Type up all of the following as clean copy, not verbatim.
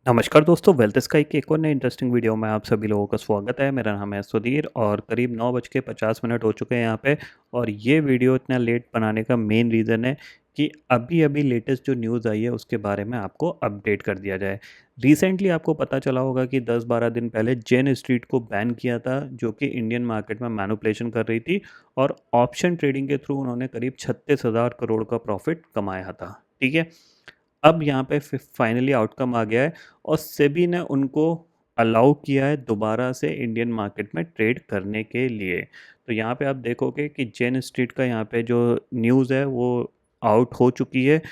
नमस्कार दोस्तों, wealth sky की एक और नई इंटरेस्टिंग वीडियो में आप सभी लोगों का स्वागत है। मेरा नाम है सुधीर और करीब 9:50 हो चुके हैं यहाँ पे। और ये वीडियो इतना लेट बनाने का मेन रीज़न है कि अभी-अभी लेटेस्ट जो न्यूज़ आई है उसके बारे में आपको अपडेट कर दिया जाए। रिसेंटली आपको पता चला होगा कि 10-12 दिन पहले जेन स्ट्रीट को बैन किया था, जो कि इंडियन मार्केट में मैनिपुलेशन कर रही थी और ऑप्शन ट्रेडिंग के थ्रू उन्होंने करीब 36,000 करोड़ का प्रॉफिट कमाया था। ठीक है? अब यहाँ पे फाइनली आउटकम आ गया है और सेबी ने उनको अलाउ किया है दोबारा से इंडियन मार्केट में ट्रेड करने के लिए। तो यहाँ पे आप देखोगे कि जेन स्ट्रीट का यहाँ पे जो न्यूज़ है वो आउट हो चुकी है।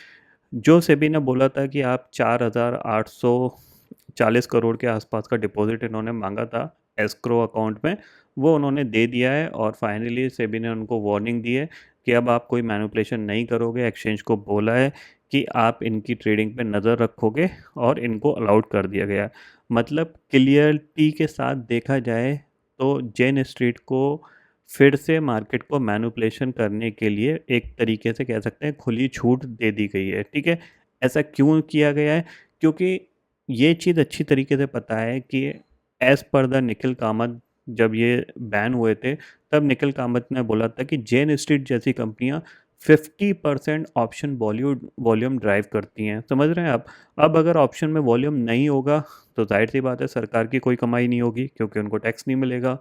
जो सेबी ने बोला था कि आप 4,840 करोड़ के आसपास का डिपॉजिट इन्होंने मांगा था एस्क्रो अकाउंट में, वो उन्होंने दे दिया है और फाइनली सेबी ने उनको वार्निंग दी है कि अब आप कोई मैनिपुलेशन नहीं करोगे। एक्सचेंज को बोला है कि आप इनकी ट्रेडिंग पे नज़र रखोगे और इनको अलाउड कर दिया गया। मतलब क्लियरिटी के साथ देखा जाए तो जेन स्ट्रीट को फिर से मार्केट को मैनिपुलेशन करने के लिए एक तरीके से कह सकते हैं खुली छूट दे दी गई है। ठीक है? ऐसा क्यों किया गया है? क्योंकि ये चीज़ अच्छी तरीके से पता है कि as per the Nikhil Kamat, जब ये बैन हुए थे तब निखिल कामत ने बोला था कि जेन स्ट्रीट जैसी कंपनियां 50% ऑप्शन वॉल्यूम ड्राइव करती हैं। समझ रहे हैं आप? अब अगर ऑप्शन में वॉल्यूम नहीं होगा तो जाहिर सी बात है सरकार की कोई कमाई नहीं होगी क्योंकि उनको टैक्स नहीं मिलेगा।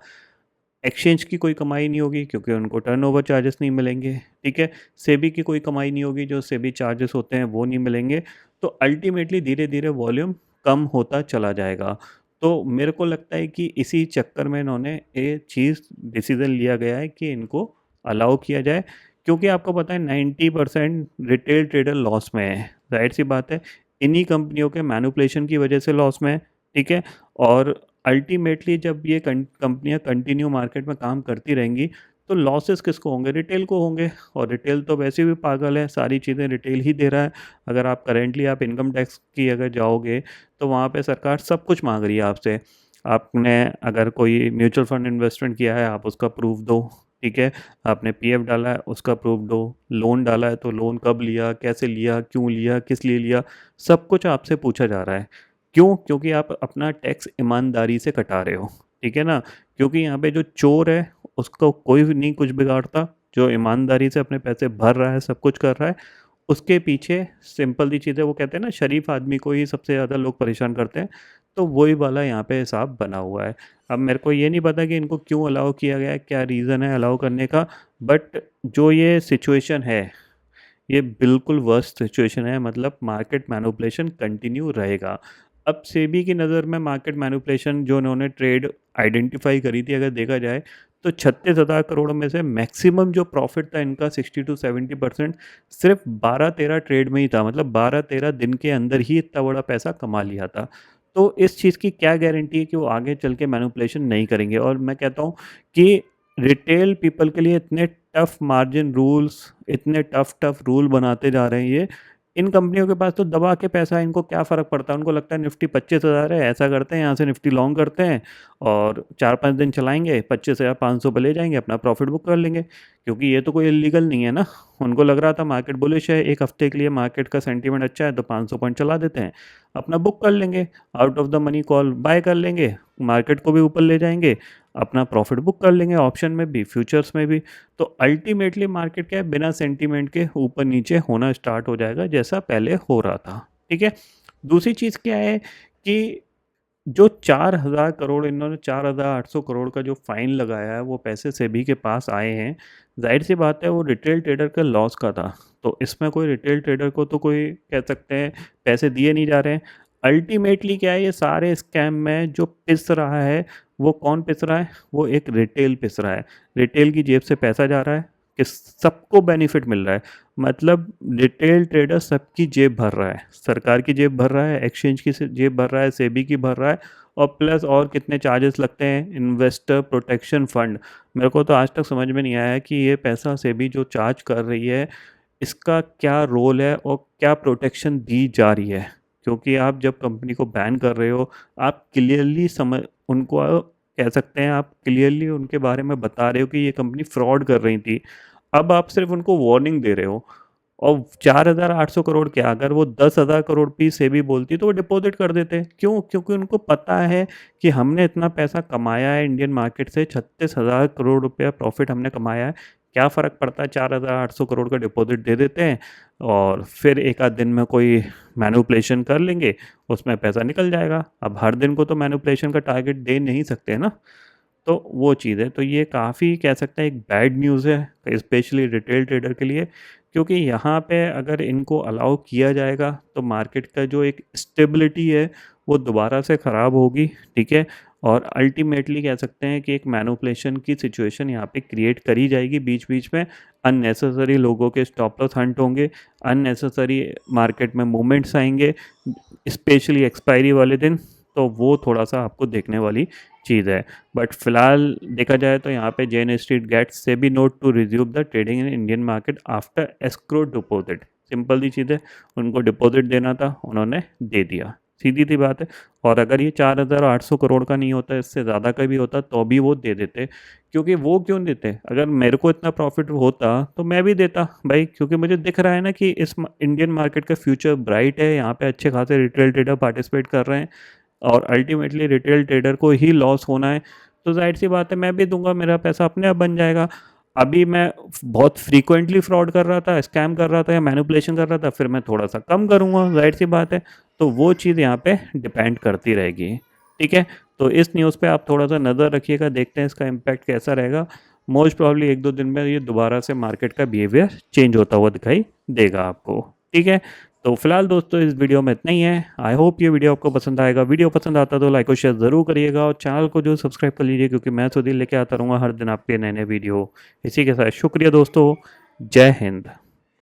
एक्सचेंज की कोई कमाई नहीं होगी क्योंकि उनको टर्नओवर चार्जेस नहीं मिलेंगे। ठीक है? सेबी की कोई कमाई नहीं होगी, जो सेबी चार्जेस होते हैं वो नहीं मिलेंगे। तो अल्टीमेटली धीरे-धीरे वॉल्यूम कम होता चला जाएगा। तो मेरे को लगता है कि इसी चक्कर में इन्होंने ये चीज़ डिसीज़न लिया गया है कि इनको अलाउ किया जाए, क्योंकि आपको पता है 90% रिटेल ट्रेडर लॉस में है। ज़ाहिर-सी बात है, इन्हीं कंपनियों के मैनिपुलेशन की वजह से लॉस में है। ठीक है? और अल्टीमेटली जब ये कंपनियां कंटिन्यू मार्केट में काम करती रहेंगी तो लॉसेस किसको होंगे? रिटेल को होंगे। और रिटेल तो वैसे भी पागल है, सारी चीज़ें रिटेल ही दे रहा है। अगर आप करेंटली आप इनकम टैक्स की अगर जाओगे तो वहाँ पे सरकार सब कुछ मांग रही है आपसे। आपने अगर कोई म्यूचुअल फंड इन्वेस्टमेंट किया है आप उसका प्रूफ दो। ठीक है? आपने पीएफ डाला है उसका प्रूफ दो। लोन डाला है तो लोन कब लिया, कैसे लिया, क्यों लिया, किस लिए लिया, सब कुछ आपसे पूछा जा रहा है। क्यों? क्योंकि आप अपना टैक्स ईमानदारी से कटा रहे हो। ठीक है ना? क्योंकि यहाँ पे जो चोर है उसको कोई भी नहीं कुछ बिगाड़ता। जो ईमानदारी से अपने पैसे भर रहा है, सब कुछ कर रहा है, उसके पीछे सिंपल सी चीज़ है, वो कहते हैं ना शरीफ आदमी को ही सबसे ज़्यादा लोग परेशान करते हैं। तो वही वाला यहाँ पे हिसाब बना हुआ है। अब मेरे को ये नहीं पता कि इनको क्यों अलाउ किया गया है, क्या रीज़न है अलाउ करने का। बट जो ये सिचुएशन है, ये बिल्कुल वर्स्ट सिचुएशन है। मतलब मार्केट मैनिपुलेशन कंटिन्यू रहेगा। अब सेबी की नज़र में मार्केट मैनिपुलेशन जो उन्होंने ट्रेड आइडेंटिफाई करी थी, अगर देखा जाए तो 36,000 करोड़ में से मैक्सिमम जो प्रॉफिट था इनका 60 टू 70% सिर्फ 12-13 ट्रेड में ही था। मतलब 12-13 दिन के अंदर ही इतना बड़ा पैसा कमा लिया था। तो इस चीज़ की क्या गारंटी है कि वो आगे चल के मैनिपुलेशन नहीं करेंगे? और मैं कहता हूँ कि रिटेल पीपल के लिए इतने टफ मार्जिन रूल्स, इतने टफ रूल बनाते जा रहे हैं ये। इन कंपनियों के पास तो दबा के पैसा है, इनको क्या फ़र्क पड़ता है? उनको लगता है निफ्टी 25,000 है, ऐसा करते हैं यहाँ से निफ्टी लॉन्ग करते हैं और 4-5 दिन चलाएँगे, 25,500 पे ले जाएँगे, अपना प्रॉफ़िट बुक कर लेंगे। क्योंकि ये तो कोई इल्लीगल नहीं है ना। उनको लग रहा था मार्केट बुलिश है, 1 हफ़्ते के लिए मार्केट का सेंटीमेंट अच्छा है तो 500 पॉइंट चला देते हैं, अपना बुक कर लेंगे, out of the money call buy कर लेंगे, मार्केट को भी ऊपर ले जाएँगे, अपना प्रॉफ़िट बुक कर लेंगे ऑप्शन में भी, फ्यूचर्स में भी। तो अल्टीमेटली मार्केट क्या है, बिना सेंटीमेंट के ऊपर-नीचे होना स्टार्ट हो जाएगा जैसा पहले हो रहा था। ठीक है? दूसरी चीज़ क्या है कि जो 4,000 करोड़ इन्होंने 4,800 करोड़ का जो फ़ाइन लगाया है, वो पैसे सेबी के पास आए हैं। ज़ाहिर-सी बात है वो रिटेल ट्रेडर का लॉस का था। तो इसमें कोई रिटेल ट्रेडर को तो कोई कह सकते हैं पैसे दिए नहीं जा रहे हैं। अल्टीमेटली क्या है, ये सारे स्कैम में जो पिस रहा है, वो कौन पिस रहा है? वो एक रिटेल पिस रहा है। रिटेल की जेब से पैसा जा रहा है, कि सबको बेनिफिट मिल रहा है। मतलब रिटेल ट्रेडर सबकी जेब भर रहा है। सरकार की जेब भर रहा है, एक्सचेंज की जेब भर रहा है, सेबी की भर रहा है और प्लस और कितने चार्जेस लगते हैं, इन्वेस्टर प्रोटेक्शन फंड। मेरे को तो आज तक समझ में नहीं आया कि ये पैसा सेबी जो चार्ज कर रही है, इसका क्या रोल है और क्या प्रोटेक्शन दी जा रही है। क्योंकि आप जब कंपनी को बैन कर रहे हो, आप क्लियरली समझ उनको कह सकते हैं, आप क्लियरली उनके बारे में बता रहे हो कि ये कंपनी फ्रॉड कर रही थी। अब आप सिर्फ़ उनको वार्निंग दे रहे हो। और 4,800 करोड़ क्या, अगर वो 10,000 करोड़ भी सेबी बोलती तो वो डिपॉजिट कर देते। क्यों? क्योंकि उनको पता है कि हमने इतना पैसा कमाया है इंडियन मार्केट से, 36,000 करोड़ रुपया प्रॉफिट हमने कमाया है। क्या फ़र्क पड़ता है, 4,800 करोड़ का डिपॉजिट दे देते हैं और फिर एक आध दिन में कोई मैनिपुलेशन कर लेंगे, उसमें पैसा निकल जाएगा। अब हर दिन को तो मैनिपुलेशन का टारगेट दे नहीं सकते ना। तो वो चीज़ है, तो ये काफ़ी कह सकते हैं एक बैड न्यूज़ है स्पेशली रिटेल ट्रेडर के लिए, क्योंकि यहाँ पे अगर इनको अलाउ किया जाएगा तो मार्केट का जो एक स्टेबिलिटी है वो दोबारा से ख़राब होगी, ठीक है। और अल्टीमेटली कह सकते हैं कि एक मैनिपुलेशन की सिचुएशन यहाँ पे क्रिएट करी जाएगी बीच बीच में। अननेसेसरी लोगों के स्टॉप लॉस हंट होंगे, अननेसेसरी मार्केट में मूवमेंट्स आएंगे, स्पेशली एक्सपायरी वाले दिन। तो वो थोड़ा सा आपको देखने वाली चीज़ है। बट फिलहाल देखा जाए तो यहाँ पे जेन स्ट्रीट गेट्स से भी note to resume the trading in Indian market after escrow deposit. Simple सी चीज़ है, उनको डिपॉजिट देना था, उन्होंने दे दिया, सीधी सी बात है। और अगर ये 4,800 करोड़ का नहीं होता, इससे ज़्यादा का भी होता तो भी वो दे देते। क्योंकि वो क्यों देते, अगर मेरे को इतना प्रॉफिट होता तो मैं भी देता भाई, क्योंकि मुझे दिख रहा है ना कि इस इंडियन मार्केट का फ्यूचर ब्राइट है, यहाँ पे अच्छे खासे रिटेल ट्रेडर पार्टिसिपेट कर रहे हैं और अल्टीमेटली रिटेल ट्रेडर को ही लॉस होना है। तो जाहिर सी बात है मैं भी दूंगा, मेरा पैसा अपने आप बन जाएगा। अभी मैं बहुत फ्रीक्वेंटली फ्रॉड कर रहा था, स्कैम कर रहा था या मैनिपुलेशन कर रहा था, फिर मैं थोड़ा सा कम करूँगा, जाहिर सी बात है। तो वो चीज़ यहाँ पे डिपेंड करती रहेगी, ठीक है। तो इस न्यूज़ पे आप थोड़ा सा नज़र रखिएगा, देखते हैं इसका इम्पैक्ट कैसा रहेगा। मोस्ट प्रॉब्ली 1-2 दिन में ये दोबारा से मार्केट का बिहेवियर चेंज होता हुआ दिखाई देगा आपको, ठीक है। तो फिलहाल दोस्तों इस वीडियो में इतना ही है। आई होप ये वीडियो आपको पसंद आएगा। वीडियो पसंद आता तो लाइक और शेयर ज़रूर करिएगा और चैनल को जो सब्सक्राइब कर लीजिए, क्योंकि मैं सुधीर लेके आता रहूँगा हर दिन आपके नए नए वीडियो। इसी के साथ शुक्रिया दोस्तों, जय हिंद।